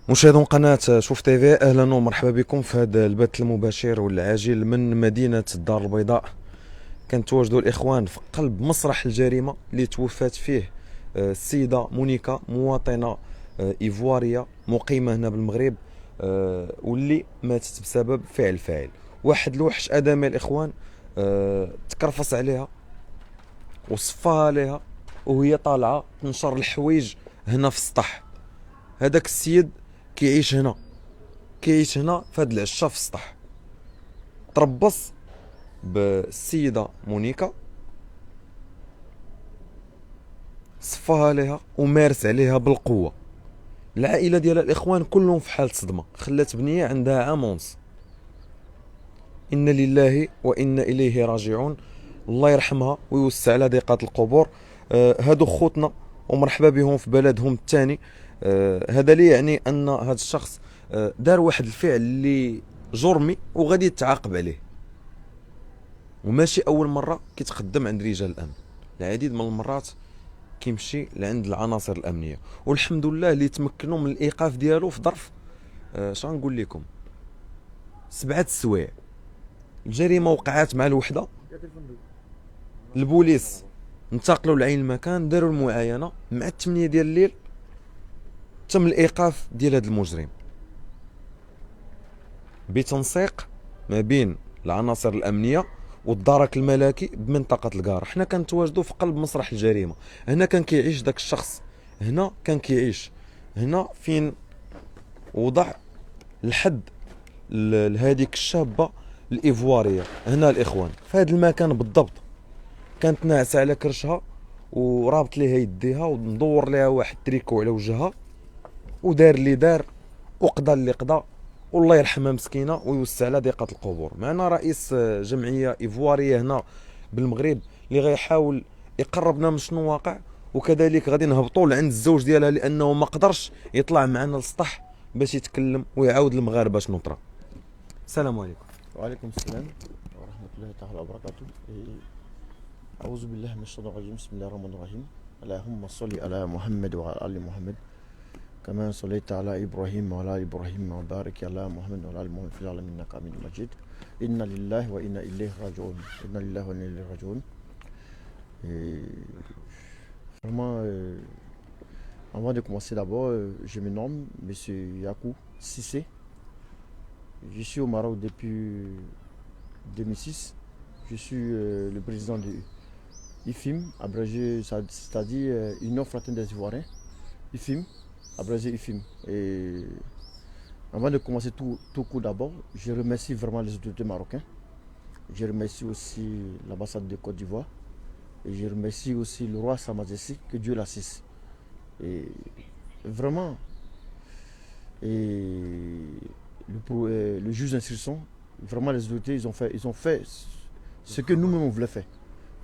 مشاهدون قناة شوف تيفي، أهلا ومرحبا بكم في هذا البث المباشر والعاجل من مدينة الدار البيضاء. كنتواجدوا الإخوان في قلب مسرح الجريمة اللي توفات فيه السيدة مونيكا، مواطنة إيفوارية مقيمة هنا بالمغرب، واللي ماتت بسبب فعل فاعل. واحد الوحش آدمي الإخوان تكرفص عليها وصفاها عليها وهي طالعة تنشر الحوايج هنا في السطح. هذاك السيد كيعيش هنا في هاد العشة في السطح. تربص بالسيدة مونيكا، صفاها عليها ومارس عليها بالقوة. العائلة ديال الإخوان كلهم في حالة صدمة، خلات بنية عندها عام ونص. إنا لله وإنا إليه راجعون. الله يرحمها ويوسع على ضيقات القبور. هادو خوتنا ومرحبا بهم في بلدهم الثاني. هذا لي يعني أن هذا الشخص دار واحد الفعل اللي جرمي وغادي يتعاقب عليه، وماشي اول مره كيتقدم عند رجال الامن. العديد من المرات كيمشي لعند العناصر الامنيه، والحمد لله اللي تمكنوا من الايقاف ديالو في ظرف شنقول لكم 7 سوايع. الجريمه وقعت مع الوحده. البوليس انتقلوا لعين المكان، داروا المعاينه مع 8 ديال الليل، تم الايقاف ديال هذا المجرم بتنسيق ما بين العناصر الامنيه والدرك الملكي بمنطقه الكار. حنا كنتواجدوا في قلب مسرح الجريمه. هنا كان كيعيش داك الشخص، هنا كان كيعيش، هنا فين وضع الحد لهذيك الشابه الايفواريه. هنا الاخوان في هذا المكان بالضبط كانت ناعسه على كرشها ورابط ليها يديها ومدور ليها واحد تريكو على وجهها، ودار اللي دار وقضى اللي قضى. والله يرحمها مسكينه ويوسع على ضيقات القبور. معنا رئيس جمعيه ايفواريه هنا بالمغرب اللي غيحاول يقربنا من شنو واقع، وكذلك غادي نهبطوا لعند الزوج ديالها لانه ما قدرش يطلع معنا للسطح باش يتكلم ويعاود المغاربه شنو طرا. السلام عليكم. وعليكم السلام ورحمة الله تعالى وبركاته. أعوذ بالله من الشيطان الرجيم. بسم الله الرحمن الرحيم. اللهم صل على محمد وعلى آل محمد كما صليت على إبراهيم وعلى آل إبراهيم وبارك على محمد وعلى آل محمد في العالمين إنك حميد مجيد. إنا لله وإنا إليه راجعون. إنا لله وإنا إليه راجعون. Vraiment, avant de commencer d'abord, je me nomme Monsieur Yakou Sissé. Je suis au Maroc depuis 2006. Je suis le président de IFIM, abrégé, c'est-à-dire Union Fraternelle des Ivoiriens. IFIM, abrégé IFIM. Et avant de commencer tout coup d'abord, je remercie vraiment les autorités marocaines. Je remercie aussi l'ambassade de Côte d'Ivoire. Et je remercie aussi le roi Sa Majesté, que Dieu l'assiste. Et vraiment, et le juge d'instruction, vraiment les autorités, ils ont fait ce que nous-mêmes on voulait faire.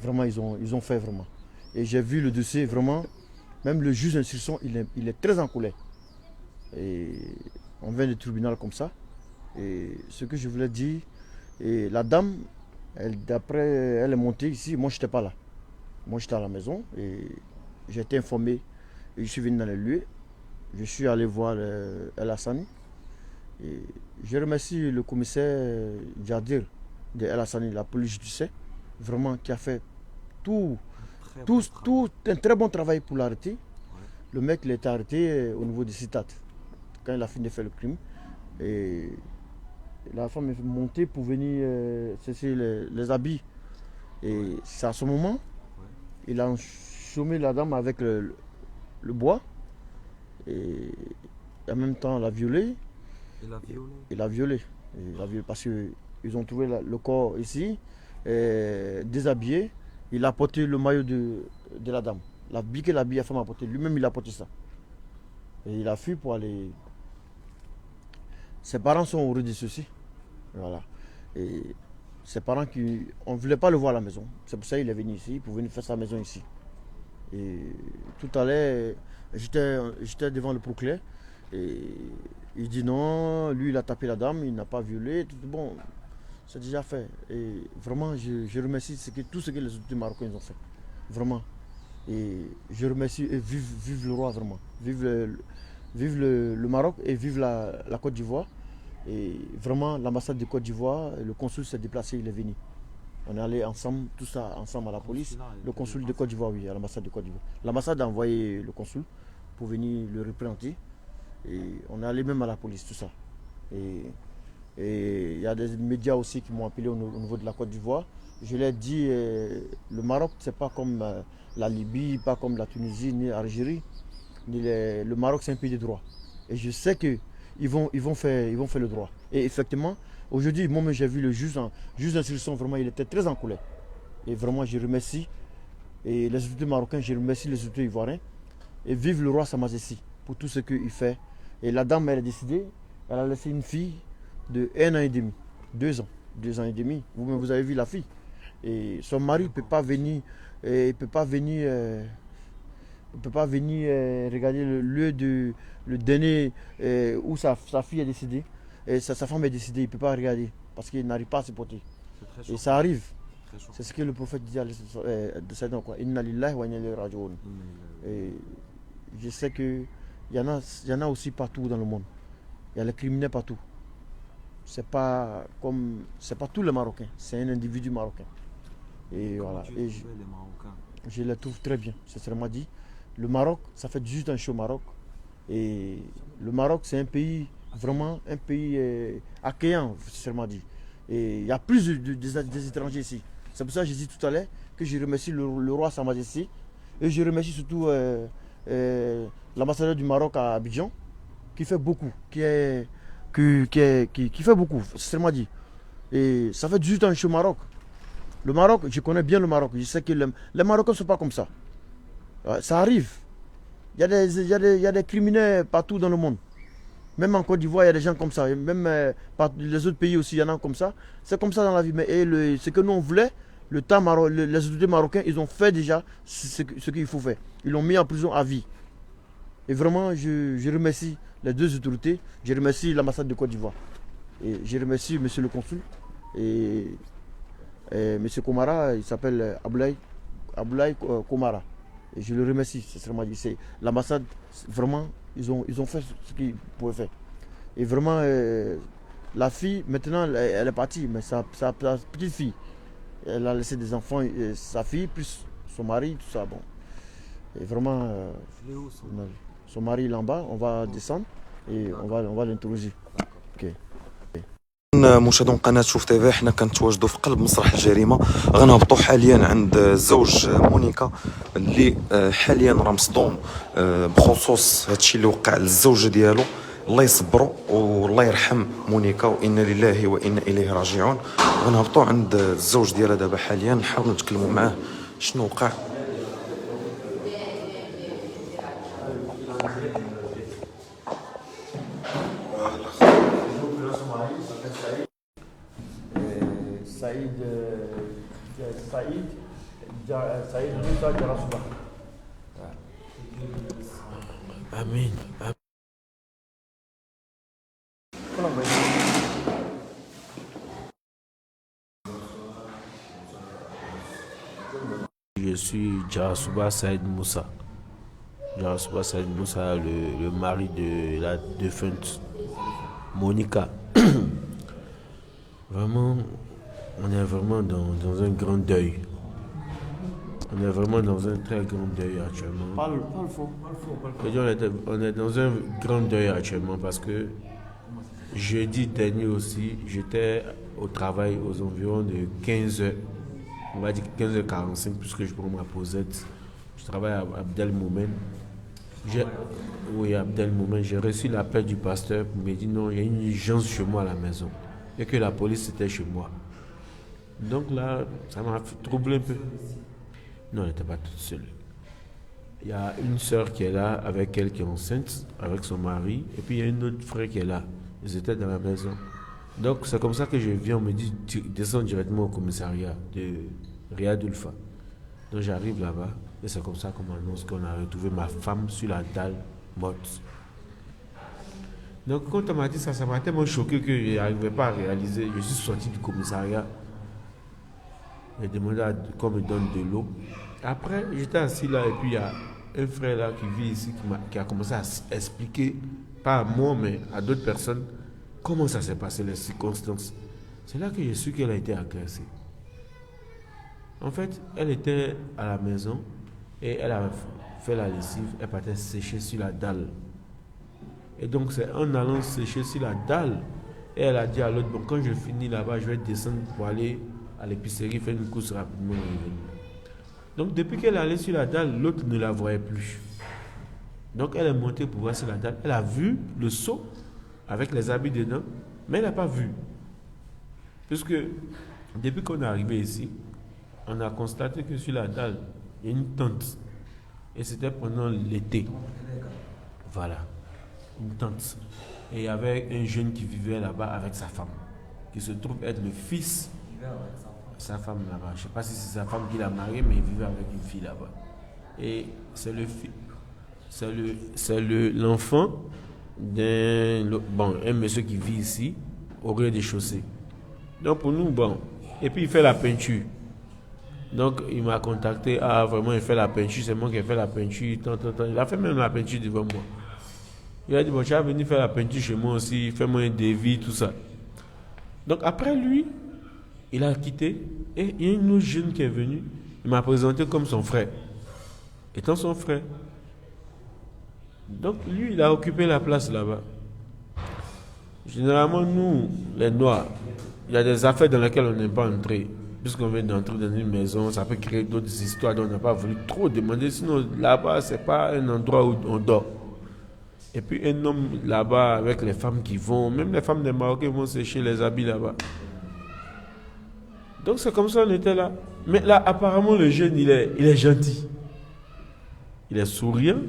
Vraiment, ils ont fait vraiment. Et j'ai vu le dossier, vraiment, même le juge d'instruction, il est très en colère. Et on vient du tribunal comme ça. Et ce que je voulais dire, et la dame, d'après, elle est montée ici, moi je n'étais pas là. Moi j'étais à la maison et j'ai été informé. Et je suis venu dans les lieux. Je suis allé voir El Hassani. Et je remercie le commissaire Djadir de El Hassani, la police judiciaire, vraiment qui a fait tout un très bon travail pour l'arrêter. Ouais. Le mec il a été arrêté au niveau du CITAT quand il a fini de faire le crime. Et la femme est montée pour venir chercher les habits. Et c'est à ce moment, il a enchaîné la dame avec le bois et en même temps l'a violée. Il a violé parce qu'ils ont trouvé le corps ici, déshabillé. Il a porté le maillot de la dame. L'habit que la femme a porté, lui-même il a porté ça. Et il a fui pour aller. Ses parents sont au rez-de-chaussée. Voilà. Et ses parents, on ne voulait pas le voir à la maison. C'est pour ça qu'il est venu ici, pour venir faire sa maison ici. Et tout à l'heure, j'étais devant le procureur. Et il dit non, lui il a tapé la dame, il n'a pas violé. Bon, c'est déjà fait. Et vraiment, je remercie tout ce que les autorités marocaines ont fait. Vraiment. Et je remercie et vive le roi, vraiment. Vive Vive le Maroc et vive la Côte d'Ivoire. Et vraiment, l'ambassade de Côte d'Ivoire, le consul s'est déplacé, il est venu. On est allé ensemble, tout ça ensemble à la police. Le consul de Côte d'Ivoire, oui, à l'ambassade de Côte d'Ivoire. L'ambassade a envoyé le consul pour venir le représenter. Et on est allé même à la police, tout ça. Et il y a des médias aussi qui m'ont appelé au niveau de la Côte d'Ivoire. Je leur ai dit, le Maroc, c'est pas comme la Libye, pas comme la Tunisie, ni l'Algérie. Le Maroc, c'est un pays de droit. Et je sais qu'ils vont faire le droit. Et effectivement, aujourd'hui, moi, j'ai vu le juge d'instruction, vraiment, il était très en colère. Et vraiment, je remercie et les autorités marocaines, je remercie les autorités ivoiriennes. Et vive le roi Sa Majesté pour tout ce qu'il fait. Et la dame, elle a décidé, elle a laissé une fille de 1 an et demi, 2 ans, 2 ans et demi. Vous avez vu la fille. Et son mari ne peut pas venir, regarder le lieu le dernier où sa fille est décédée. Et sa femme est décédée, il ne peut pas regarder parce qu'il n'arrive pas à se porter. Et ça arrive. C'est ce que le prophète disait de Inna lillahi wa inna ilayhi raji'un. Et je sais qu'il y en a aussi partout dans le monde. Il y a les criminels partout. C'est pas tous les Marocains, c'est un individu marocain. Et voilà. Et je les trouve très bien, sincèrement dit. Le Maroc, ça fait 18 ans que je suis au Maroc. Et le Maroc, c'est un pays, vraiment un pays accueillant, sincèrement dit. Et il y a plus des étrangers ici. C'est pour ça que j'ai dit tout à l'heure que je remercie le roi Sa Majesté. Et je remercie surtout l'ambassadeur du Maroc à Abidjan, qui fait beaucoup, qui fait beaucoup, sincèrement dit. Et ça fait 18 ans que je suis au Maroc. Le Maroc, je connais bien le Maroc. Je sais que les Marocains ne sont pas comme ça. Ça arrive. Il y a des criminels partout dans le monde. Même en Côte d'Ivoire, il y a des gens comme ça. Et même les autres pays aussi, il y en a comme ça. C'est comme ça dans la vie. Mais ce que nous on voulait, les autorités marocaines, ils ont fait déjà ce qu'il faut faire. Ils l'ont mis en prison à vie. Et vraiment, je remercie les deux autorités. Je remercie l'ambassade de Côte d'Ivoire. Et je remercie monsieur le consul. Et monsieur Komara, il s'appelle Aboulaye Komara. Et je le remercie, sincèrement dit. L'ambassade, vraiment, ils ont fait ce qu'ils pouvaient faire. Et vraiment, la fille, maintenant, elle est partie, mais sa petite fille, elle a laissé des enfants, sa fille, plus son mari, tout ça. Bon. Et vraiment, son mari est là en bas, on va descendre et on va l'interroger. Ok. مشاهدون قناة شوف تيفي، حنا كنتواجدوا في قلب مسرح الجريمة. غنهبطوا حاليا عند الزوج مونيكا اللي حاليا راه مصدوم بخصوص هادشي اللي وقع للزوجة ديالو. الله يصبروا والله يرحم مونيكا، وإنا لله وإنا إليه راجعون. غنهبطوا عند الزوج ديالها دابا حاليا، نحاول نتكلموا معاه شنو وقع. Saïd Moussa Diarasouba. Amen. Je suis Diarasouba Saïd Moussa. Diarasouba Saïd Moussa, le mari de la défunte Monica. Vraiment, on est vraiment dans un grand deuil. On est vraiment dans un très grand deuil actuellement. Parle fort. On est dans un grand deuil actuellement parce que jeudi dernier aussi, j'étais au travail aux environs de 15h. On va dire 15h45 puisque je prends ma pausette. Je travaille à Abdelmoumen. Oui, Abdelmoumen. J'ai reçu l'appel du pasteur pour me dire non, il y a une urgence chez moi à la maison. Et que la police était chez moi. Donc là, ça m'a troublé un peu. Non, elle n'était pas toute seule. Il y a une sœur qui est là avec elle qui est enceinte, avec son mari. Et puis il y a une autre frère qui est là. Ils étaient dans la maison. Donc c'est comme ça que je viens, on me dit descends directement au commissariat de Riyad Ulfa. Donc j'arrive là-bas et c'est comme ça qu'on m'annonce qu'on a retrouvé ma femme sur la dalle morte. Donc quand on m'a dit ça, ça m'a tellement choqué que je n'arrivais pas à réaliser. Je suis sorti du commissariat. J'ai demandé qu'on me donne de l'eau. Après, j'étais assis là et puis il y a un frère là qui vit ici qui a commencé à expliquer, pas à moi, mais à d'autres personnes, comment ça s'est passé, les circonstances. C'est là que j'ai su qu'elle a été agressée. En fait, elle était à la maison et elle a fait la lessive, elle partait sécher sur la dalle. Et donc, c'est en allant sécher sur la dalle, et elle a dit à l'autre, bon, quand je finis là-bas, je vais descendre pour aller à l'épicerie, faire une course rapidement et revenir. Donc, depuis qu'elle est allée sur la dalle, l'autre ne la voyait plus. Donc, elle est montée pour voir sur la dalle. Elle a vu le seau avec les habits dedans, mais elle n'a pas vu. Puisque, depuis qu'on est arrivé ici, on a constaté que sur la dalle, il y a une tente. Et c'était pendant l'été. Voilà. Une tente. Et il y avait un jeune qui vivait là-bas avec sa femme, qui se trouve être le fils de sa femme là-bas. Je ne sais pas si c'est sa femme qui l'a marié, mais il vivait avec une fille là-bas. Et c'est l'enfant un monsieur qui vit ici, au rez-de-chaussée. Donc pour nous, bon. Et puis il fait la peinture. Donc il m'a contacté, vraiment il fait la peinture, c'est moi qui ai fait la peinture, Il a fait même la peinture devant moi. Il a dit, bon, tu vas venir faire la peinture chez moi aussi, fais-moi un devis, tout ça. Donc après lui, il a quitté, et il y a une autre jeune qui est venue, il m'a présenté comme son frère, étant son frère. Donc lui, il a occupé la place là-bas. Généralement, nous, les Noirs, il y a des affaires dans lesquelles on n'aime pas entrer. Puisqu'on vient d'entrer dans une maison, ça peut créer d'autres histoires dont on n'a pas voulu trop demander. Sinon, là-bas, ce n'est pas un endroit où on dort. Et puis un homme là-bas avec les femmes qui vont, même les femmes des Marocains vont sécher les habits là-bas. Donc c'est comme ça on était là. Mais là, apparemment, le jeune, il est gentil. Il est souriant.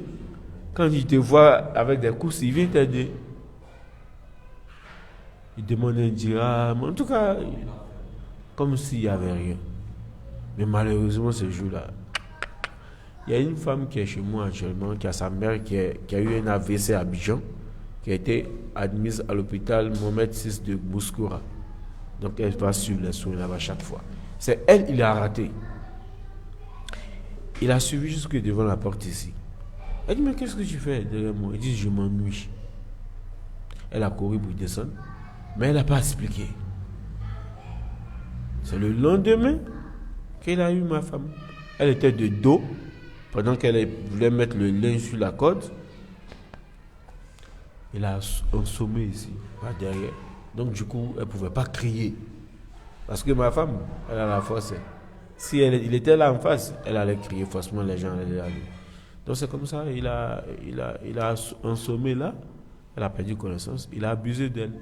Quand il te voit avec des courses, il vient t'aider. Il demande un dirham. En tout cas, comme s'il n'y avait rien. Mais malheureusement, ce jour-là, il y a une femme qui est chez moi actuellement, qui a sa mère qui a eu un AVC à Abidjan, qui a été admise à l'hôpital Mohamed VI de Bouskoura. Donc elle va suivre les soins là-bas chaque fois. C'est elle, il a raté. Il a suivi jusque devant la porte ici. Elle dit, mais qu'est-ce que tu fais derrière moi? Il dit, je m'ennuie. Elle a couru pour descendre, mais elle n'a pas expliqué. C'est le lendemain qu'elle a eu ma femme. Elle était de dos. Pendant qu'elle voulait mettre le linge sur la corde, il a assommé ici, par derrière. Donc du coup, elle ne pouvait pas crier. Parce que ma femme, elle a la force. Si il était là en face, elle allait crier, forcément les gens allaient aller. Donc c'est comme ça, il a assommé là, elle a perdu connaissance, il a abusé d'elle.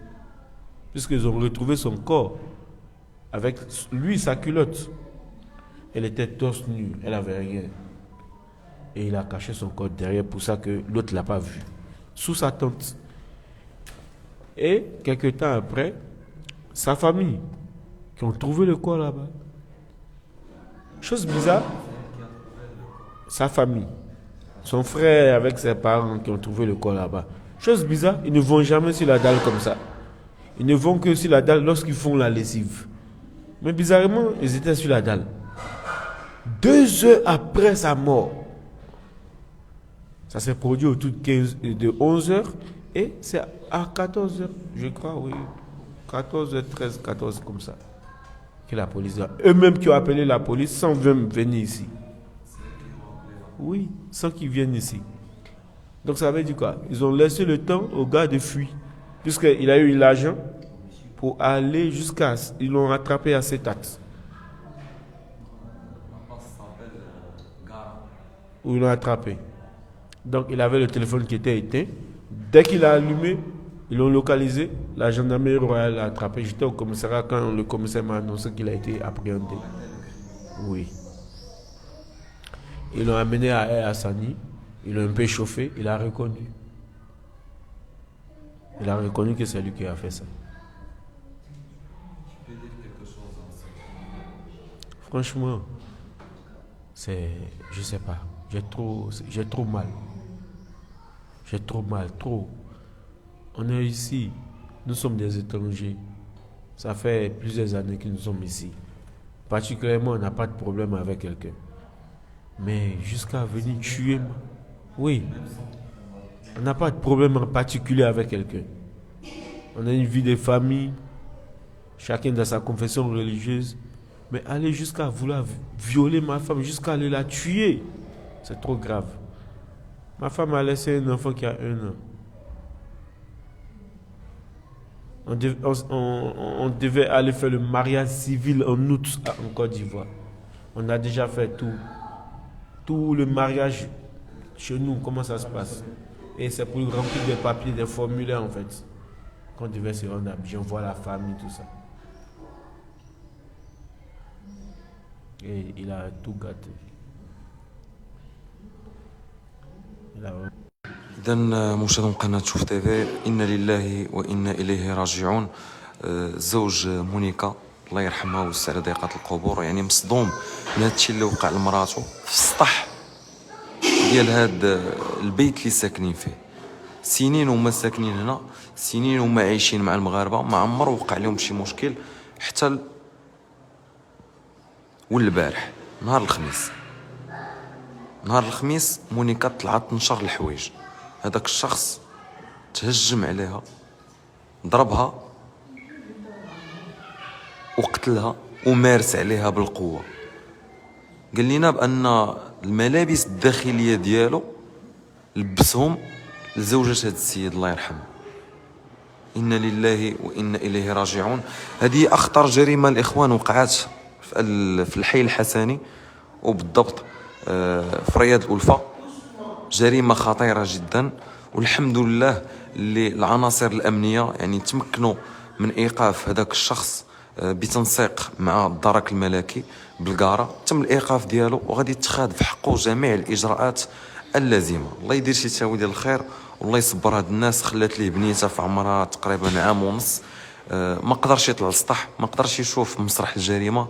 Puisqu'ils ont retrouvé son corps, avec lui, sa culotte. Elle était torse nu, elle n'avait rien. Et il a caché son corps derrière pour ça que l'autre ne l'a pas vu. Sous sa tente. Et quelques temps après, sa famille, qui ont trouvé le corps là-bas. Chose bizarre, sa famille, son frère avec ses parents qui ont trouvé le corps là-bas. Chose bizarre, ils ne vont jamais sur la dalle comme ça. Ils ne vont que sur la dalle lorsqu'ils font la lessive. Mais bizarrement, ils étaient sur la dalle. 2 heures après sa mort, ça s'est produit autour de 11 heures et c'est à 14 heures, je crois, oui. 14h13, 14 comme ça. Que la police, eux-mêmes qui ont appelé la police sans venir ici. Oui, sans qu'ils viennent ici. Donc ça veut dire quoi? Ils ont laissé le temps au gars de fuir. Puisqu'il a eu l'argent pour aller jusqu'à... Ils l'ont rattrapé à Setat. Où ils l'ont attrapé. Donc il avait le téléphone qui était éteint. Dès qu'il a allumé, ils l'ont localisé. La gendarmerie royale l'a attrapé. J'étais au commissariat quand le commissaire m'a annoncé qu'il a été appréhendé. Oui. Ils l'ont amené à Air Hassani. Ils l'ont un peu chauffé. Il a reconnu. Il a reconnu que c'est lui qui a fait ça. Tu peux dire quelque chose dans ça? Franchement, je sais pas. J'ai trop mal. J'ai trop mal, trop. On est ici. Nous sommes des étrangers. Ça fait plusieurs années que nous sommes ici. Particulièrement, on n'a pas de problème avec quelqu'un. Mais jusqu'à venir tuer, Oui. On n'a pas de problème en particulier avec quelqu'un. On a une vie de famille, chacun dans sa confession religieuse. Mais aller jusqu'à vouloir violer ma femme, jusqu'à aller la tuer, c'est trop grave. Ma femme a laissé un enfant qui a 1 an. On devait aller faire le mariage civil en août en Côte d'Ivoire. On a déjà fait tout le mariage chez nous, comment ça se passe. Et c'est pour remplir des papiers, des formulaires en fait. Qu'on devait se rendre à Abidjan, voir la famille, tout ça. Et il a tout gâté. Il a... إذا مشاهدون قناة شوف تيفي، إنا لله وإنا إليه راجعون. الزوج مونيكا الله يرحمها ويوسع على ضيقات القبور، يعني مصدوم من هذا الشيء اللي وقع لمراته في السطح ديال هذا البيت اللي ساكنين فيه. سنين وما ساكنين هنا، سنين وما عايشين مع المغاربه، ما عمر وقع لهم شي مشكل حتى والبارح نهار الخميس مونيكا طلعت تنشر الحوايج. هذاك الشخص تهجم عليها، ضربها وقتلها ومارس عليها بالقوه. قال لنا بان الملابس الداخليه ديالو لبسهم لزوجة هذا السيد الله يرحمه. إنا لله وإنا إليه راجعون. هذه أخطر جريمة الإخوان وقعت في الحي الحسني، وبالضبط في رياض الألفة. جريمة خطيرة جدا، والحمد لله اللي العناصر الأمنية يعني تمكنوا من إيقاف هذاك الشخص بتنسيق مع الدرك الملكي بالقارة. تم الإيقاف ديالو وغادي يتخاذ في حقه جميع الإجراءات اللازمة. الله يدير شي تاوي ديال الخير، والله يصبر هاد الناس. خلات ليه بنيتها في عمرها تقريبا 1.5 عام، ما قدرش يطلع للسطح، ما قدرش يشوف مسرح الجريمة.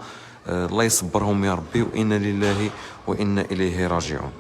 الله يصبرهم يا ربي، وإنا لله وإنا إليه راجعون.